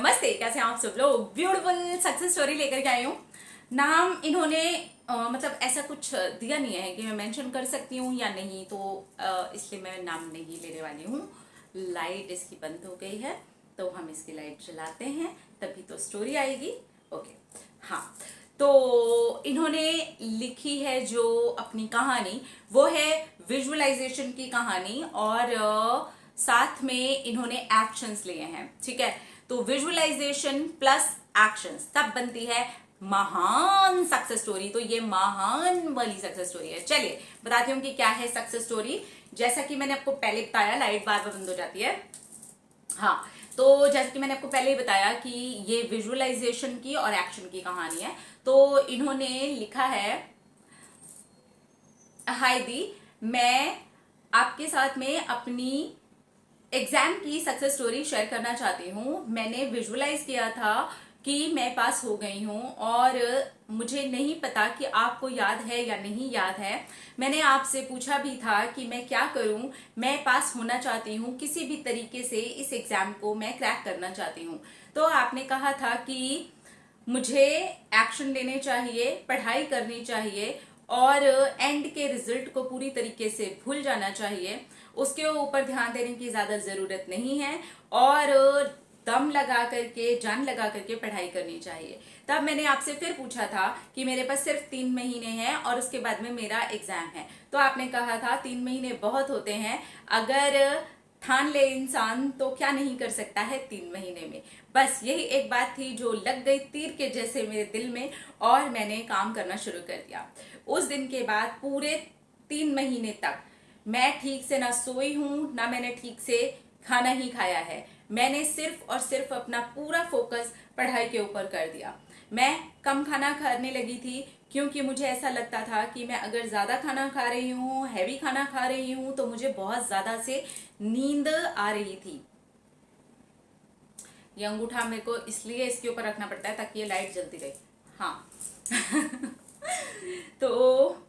नमस्ते, कैसे हैं आप सब लोग। ब्यूटीफुल सक्सेस स्टोरी लेकर के आई हूँ। नाम इन्होंने मतलब ऐसा कुछ दिया नहीं है कि मैं मेंशन कर सकती हूँ या नहीं, तो इसलिए मैं नाम नहीं लेने वाली हूँ। लाइट इसकी बंद हो गई है, तो हम इसकी लाइट जलाते हैं, तभी तो स्टोरी आएगी। ओके, हाँ। तो इन्होंने लिखी है जो अपनी कहानी, वो है विजुअलाइजेशन की कहानी, और साथ में इन्होंने एक्शंस लिए हैं। ठीक है, तो विजुअलाइजेशन प्लस एक्शंस तब बनती है महान सक्सेस स्टोरी। तो ये महान वाली सक्सेस स्टोरी है। चलिए बताती हूँ कि क्या है सक्सेस स्टोरी। जैसा कि मैंने आपको पहले बताया, लाइट बार बार बंद हो जाती है। हाँ, तो जैसे कि मैंने आपको पहले ही बताया कि ये विजुअलाइजेशन की और एक्शन की कहानी है। तो इन्होंने लिखा है, हाय दी, मैं आपके साथ में अपनी एग्जाम की सक्सेस स्टोरी शेयर करना चाहती हूँ। मैंने विजुअलाइज किया था कि मैं पास हो गई हूँ, और मुझे नहीं पता कि आपको याद है या नहीं याद है। मैंने आपसे पूछा भी था कि मैं क्या करूँ, मैं पास होना चाहती हूँ, किसी भी तरीके से इस एग्जाम को मैं क्रैक करना चाहती हूँ। तो आपने कहा था कि मुझे एक्शन लेने चाहिए, पढ़ाई करनी चाहिए, और एंड के रिजल्ट को पूरी तरीके से भूल जाना चाहिए, उसके ऊपर ध्यान देने की ज्यादा जरूरत नहीं है, और दम लगा करके, जान लगा करके पढ़ाई करनी चाहिए। तब मैंने आपसे फिर पूछा था कि मेरे पास सिर्फ 3 महीने हैं और उसके बाद में मेरा एग्जाम है। तो आपने कहा था 3 महीने बहुत होते हैं, अगर ठान ले इंसान तो क्या नहीं कर सकता है 3 महीने में। बस यही एक बात थी जो लग गई तीर के जैसे मेरे दिल में, और मैंने काम करना शुरू कर दिया। उस दिन के बाद पूरे 3 महीने तक मैं ठीक से ना सोई हूं, ना मैंने ठीक से खाना ही खाया है। मैंने सिर्फ और सिर्फ अपना पूरा फोकस पढ़ाई के ऊपर कर दिया। मैं कम खाना खाने लगी थी, क्योंकि मुझे ऐसा लगता था कि मैं अगर ज्यादा खाना खा रही हूँ, हैवी खाना खा रही हूँ, तो मुझे बहुत ज्यादा से नींद आ रही थी। ये अंगूठा मेरे को इसलिए इसके ऊपर रखना पड़ता है ताकि ये लाइट जलती रहे। हाँ। तो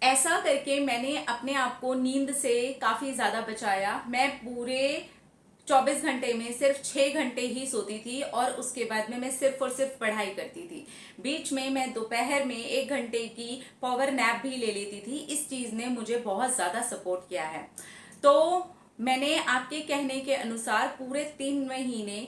ऐसा करके मैंने अपने आप को नींद से काफी ज्यादा बचाया। मैं पूरे 24 घंटे में सिर्फ 6 घंटे ही सोती थी, और उसके बाद में मैं सिर्फ और सिर्फ पढ़ाई करती थी। बीच में मैं दोपहर में 1 घंटे की पावर नैप भी ले लेती थी। इस चीज ने मुझे बहुत ज्यादा सपोर्ट किया है। तो मैंने आपके कहने के अनुसार पूरे 3 महीने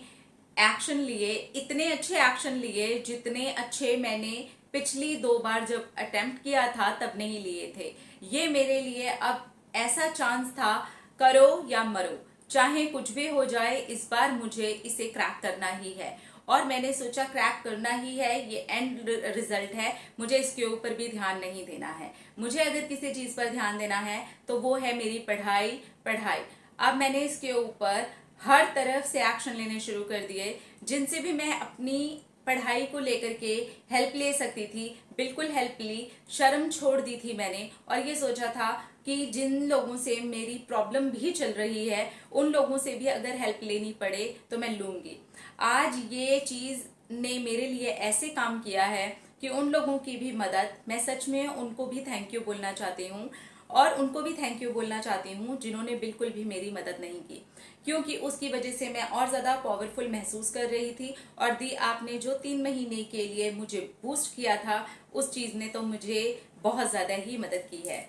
एक्शन लिए, इतने अच्छे एक्शन लिए जितने अच्छे मैंने पिछली 2 बार जब अटेम्प्ट किया था तब नहीं लिए थे। ये मेरे लिए अब ऐसा चांस था, करो या मरो, चाहे कुछ भी हो जाए, इस बार मुझे इसे क्रैक करना ही है। और मैंने सोचा क्रैक करना ही है, ये एंड रिजल्ट है, मुझे इसके ऊपर भी ध्यान नहीं देना है। मुझे अगर किसी चीज पर ध्यान देना है तो वो है मेरी पढ़ाई। पढ़ाई। अब मैंने इसके ऊपर हर तरफ से एक्शन लेने शुरू कर दिए। जिनसे भी मैं अपनी पढ़ाई को लेकर के हेल्प ले सकती थी, बिल्कुल हेल्प ली। शर्म छोड़ दी थी मैंने, और ये सोचा था कि जिन लोगों से मेरी प्रॉब्लम भी चल रही है, उन लोगों से भी अगर हेल्प लेनी पड़े तो मैं लूंगी। आज ये चीज ने मेरे लिए ऐसे काम किया है कि उन लोगों की भी मदद, मैं सच में उनको भी थैंक यू बोलना चाहती हूँ, और उनको भी थैंक यू बोलना चाहती हूँ जिन्होंने बिल्कुल भी मेरी मदद नहीं की, क्योंकि उसकी वजह से मैं और ज्यादा पावरफुल महसूस कर रही थी। और दी, आपने जो 3 महीने के लिए मुझे बूस्ट किया था, उस चीज ने तो मुझे बहुत ज्यादा ही मदद की है।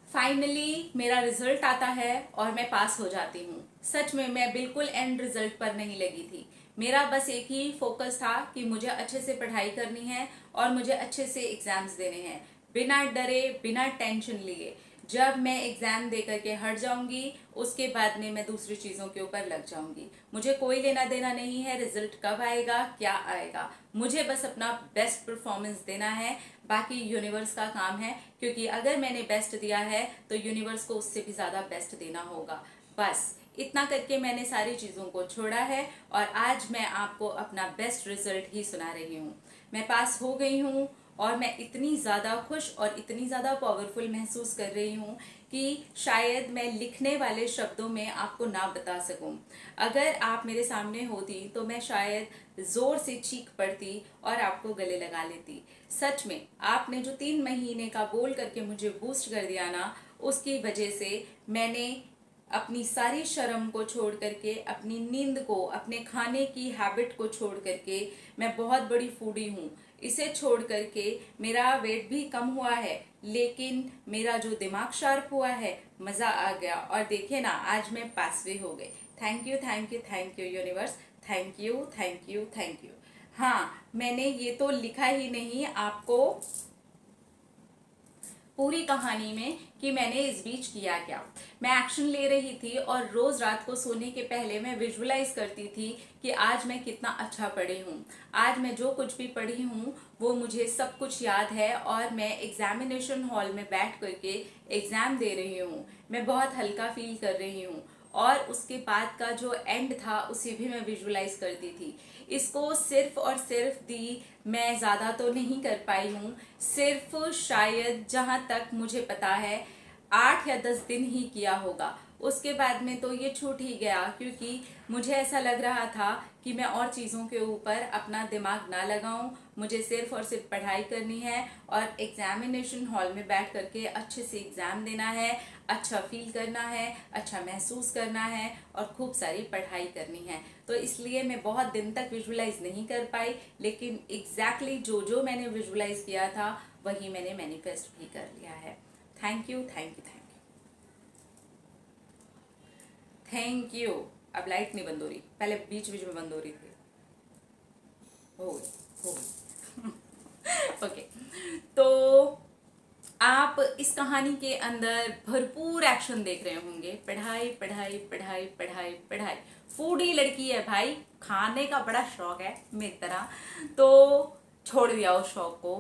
फाइनली मेरा रिजल्ट आता है और मैं पास हो जाती हूँ। सच में मैं बिल्कुल एंड रिजल्ट पर नहीं लगी थी। मेरा बस एक ही फोकस था कि मुझे अच्छे से पढ़ाई करनी है और मुझे अच्छे से एग्जाम्स देने हैं, बिना डरे, बिना टेंशन लिए। जब मैं एग्जाम दे करके हट जाऊंगी, उसके बाद में मैं दूसरी चीजों के ऊपर लग जाऊंगी। मुझे कोई लेना देना नहीं है रिजल्ट कब आएगा, क्या आएगा। मुझे बस अपना बेस्ट परफॉर्मेंस देना है, बाकी यूनिवर्स का काम है, क्योंकि अगर मैंने बेस्ट दिया है तो यूनिवर्स को उससे भी ज्यादा बेस्ट देना होगा। बस इतना करके मैंने सारी चीजों को छोड़ा है, और आज मैं आपको अपना बेस्ट रिजल्ट ही सुना रही हूँ। मैं पास हो गई हूँ, और मैं इतनी ज्यादा खुश और इतनी ज्यादा पावरफुल महसूस कर रही हूँ कि शायद मैं लिखने वाले शब्दों में आपको ना बता सकूं। अगर आप मेरे सामने होती तो मैं शायद जोर से चीख पड़ती और आपको गले लगा लेती। सच में आपने जो 3 महीने का बोल करके मुझे बूस्ट कर दिया ना, उसकी वजह से मैंने अपनी सारी शर्म को छोड़ करके, अपनी नींद को, अपने खाने की हैबिट को छोड़ करके, मैं बहुत बड़ी फूडी हूँ, इसे छोड़ करके मेरा वेट भी कम हुआ है, लेकिन मेरा जो दिमाग शार्प हुआ है, मजा आ गया। और देखिए ना, आज मैं पासवे हो गई। Thank you, thank you, thank you universe. Thank you, thank you, thank you. हाँ, मैंने ये तो लिखा ही नहीं आपको पूरी कहानी में कि मैंने इस बीच किया क्या। मैं एक्शन ले रही थी और रोज रात को सोने के पहले मैं विजुअलाइज करती थी कि आज मैं कितना अच्छा पढ़ी हूँ, आज मैं जो कुछ भी पढ़ी हूँ वो मुझे सब कुछ याद है, और मैं एग्जामिनेशन हॉल में बैठ करके एग्जाम दे रही हूँ। मैं बहुत हल्का फील कर रही हूँ, और उसके बाद का जो एंड था उसे भी मैं विजुअलाइज करती थी। इसको सिर्फ और सिर्फ दी मैं ज्यादा तो नहीं कर पाई हूँ, सिर्फ शायद जहां तक मुझे पता है 8 या 10 दिन ही किया होगा। उसके बाद में तो ये छूट ही गया, क्योंकि मुझे ऐसा लग रहा था कि मैं और चीज़ों के ऊपर अपना दिमाग ना लगाऊं, मुझे सिर्फ और सिर्फ पढ़ाई करनी है और एग्जामिनेशन हॉल में बैठ करके अच्छे से एग्जाम देना है, अच्छा फील करना है, अच्छा महसूस करना है, और खूब सारी पढ़ाई करनी है। तो इसलिए मैं बहुत दिन तक विजुअलाइज नहीं कर पाई, लेकिन एग्जैक्टली जो जो मैंने विजुअलाइज किया था वही मैंने मैनिफेस्ट भी कर लिया है। Thank you, thank you, thank you, thank you. अब लाइट नहीं बंद हो रही, पहले बीच बीच में बंद हो रही थी। हो गई, हो गई। ओके, तो आप इस कहानी के अंदर भरपूर एक्शन देख रहे होंगे। पढ़ाई, पढ़ाई, पढ़ाई, पढ़ाई, पढ़ाई। फूडी लड़की है भाई, खाने का बड़ा शौक है मेरी तरह, तो छोड़ दिया उस शौक को।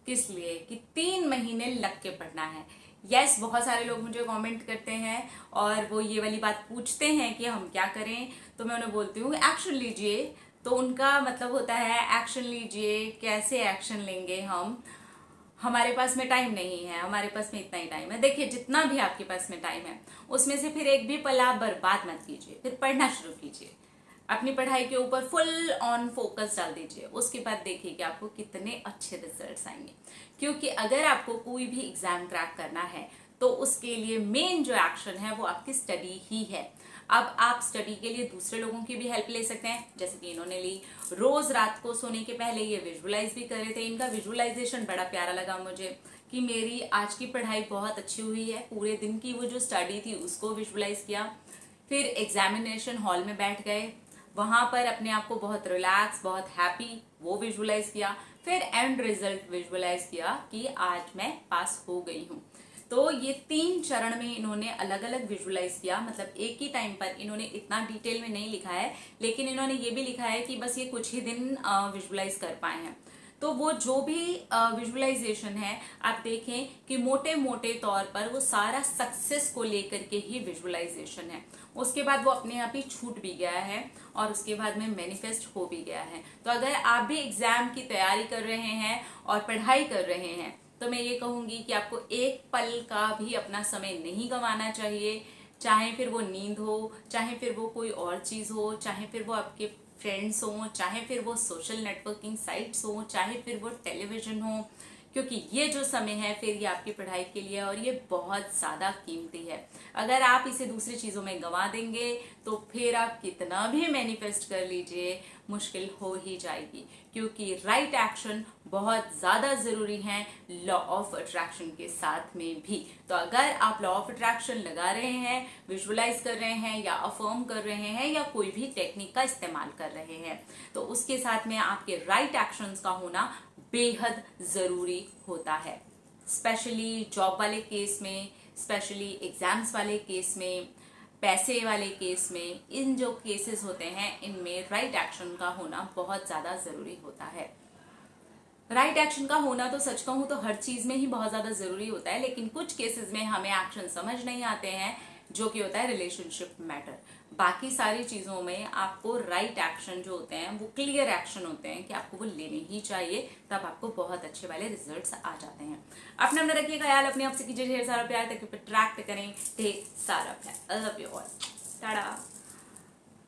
किस लिए? कि 3 महीने लग के पढ़ना है। यस, बहुत सारे लोग मुझे कमेंट करते हैं और वो ये वाली बात पूछते हैं कि हम क्या करें, तो मैं उन्हें बोलती हूँ एक्शन लीजिए। तो उनका मतलब होता है एक्शन लीजिए, कैसे एक्शन लेंगे हम? हमारे पास में टाइम नहीं है, हमारे पास में इतना ही टाइम है। देखिए, जितना भी आपके पास में टाइम है उसमें से फिर एक भी पल आप बर्बाद मत कीजिए, फिर पढ़ना शुरू कीजिए, अपनी पढ़ाई के ऊपर फुल ऑन फोकस डाल दीजिए। उसके बाद देखिए कि आपको कितने अच्छे रिजल्ट्स आएंगे। क्योंकि अगर आपको कोई भी एग्जाम क्रैक करना है तो उसके लिए मेन जो एक्शन है वो आपकी स्टडी ही है। अब आप स्टडी के लिए दूसरे लोगों की भी हेल्प ले सकते हैं, जैसे कि इन्होंने ली। रोज रात को सोने के पहले ये विजुअलाइज भी कर रहे थे। इनका विजुअलाइजेशन बड़ा प्यारा लगा मुझे, कि मेरी आज की पढ़ाई बहुत अच्छी हुई है। पूरे दिन की वो जो स्टडी थी उसको विजुअलाइज किया, फिर एग्जामिनेशन हॉल में बैठ गए, वहां पर अपने आप को बहुत रिलैक्स, बहुत हैप्पी वो विजुअलाइज किया, फिर एंड रिजल्ट विजुअलाइज किया कि आज मैं पास हो गई हूँ। तो ये 3 चरण में इन्होंने अलग अलग विजुअलाइज किया, मतलब एक ही टाइम पर इन्होंने इतना डिटेल में नहीं लिखा है, लेकिन इन्होंने ये भी लिखा है कि बस ये कुछ ही दिन विजुअलाइज कर पाए हैं। तो वो जो भी विजुअलाइजेशन है, आप देखें कि मोटे मोटे तौर पर वो सारा सक्सेस को लेकर के ही विजुअलाइजेशन है। उसके बाद वो अपने आप ही छूट भी गया है और उसके बाद में मैनिफेस्ट हो भी गया है। तो अगर आप भी एग्जाम की तैयारी कर रहे हैं और पढ़ाई कर रहे हैं, तो मैं ये कहूंगी कि आपको एक पल का भी अपना समय नहीं गंवाना चाहिए। चाहे फिर वो नींद हो, चाहे फिर वो कोई और चीज हो, चाहे फिर वो आपके फ्रेंड्स हो, चाहे फिर वो सोशल नेटवर्किंग साइट्स हो, चाहे फिर वो टेलीविजन हो, क्योंकि ये जो समय है फिर ये आपकी पढ़ाई के लिए, और ये बहुत ज्यादा कीमती है। अगर आप इसे दूसरी चीजों में गंवा देंगे तो फिर आप कितना भी मैनिफेस्ट कर लीजिए, मुश्किल हो ही जाएगी। क्योंकि राइट एक्शन बहुत ज्यादा जरूरी है लॉ ऑफ अट्रैक्शन के साथ में भी। तो अगर आप लॉ ऑफ अट्रैक्शन लगा रहे हैं, विजुअलाइज कर रहे हैं, या अफर्म कर रहे हैं, या कोई भी टेक्निक का इस्तेमाल कर रहे हैं, तो उसके साथ में आपके राइट एक्शंस का होना बेहद जरूरी होता है। स्पेशली जॉब वाले केस में, स्पेशली एग्जाम्स वाले केस में, पैसे वाले केस में, इन जो केसेस होते हैं इनमें राइट एक्शन का होना बहुत ज्यादा जरूरी होता है। राइट एक्शन का होना तो सच कहूं तो हर चीज में ही बहुत ज्यादा जरूरी होता है, लेकिन कुछ केसेस में हमें एक्शन समझ नहीं आते हैं, जो कि होता है रिलेशनशिप मैटर। बाकी सारी चीजों में आपको राइट एक्शन जो होते हैं वो क्लियर एक्शन होते हैं कि आपको वो लेने ही चाहिए, तब आपको बहुत अच्छे वाले रिजल्ट्स आ जाते हैं। अपने अपने रखिए ख्याल, अपने आप से कीजिए ढेर सारा प्यार, ताकि अट्रैक्ट करें ढेर सारा प्यार। I love you all. Tata.